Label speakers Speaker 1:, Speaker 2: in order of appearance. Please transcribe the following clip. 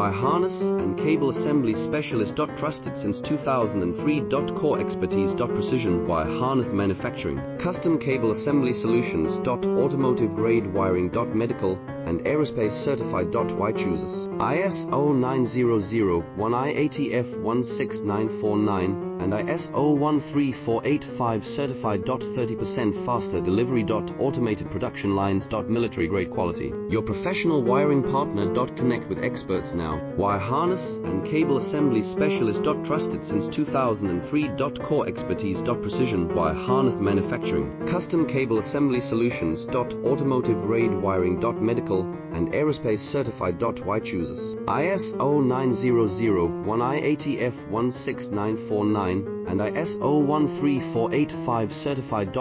Speaker 1: Wire harness and cable assembly specialist. Trusted since 2003. Core expertise. Precision wire harness manufacturing, custom cable assembly solutions. Automotive grade wiring. Medical and aerospace certified. Why chooses ISO 9001 IATF 16949 and ISO 13485 certified. 30% faster delivery. Automated production lines. Military grade quality. Your professional wiring partner. Connect with experts now. Wire harness and cable assembly specialist. Trusted since 2003. Core expertise. Precision wire harness manufacturing, custom cable assembly solutions. Automotive grade wiring. Medical and aerospace certified. Why chooses ISO 9001 IATF 16949 and ISO 13485 certified.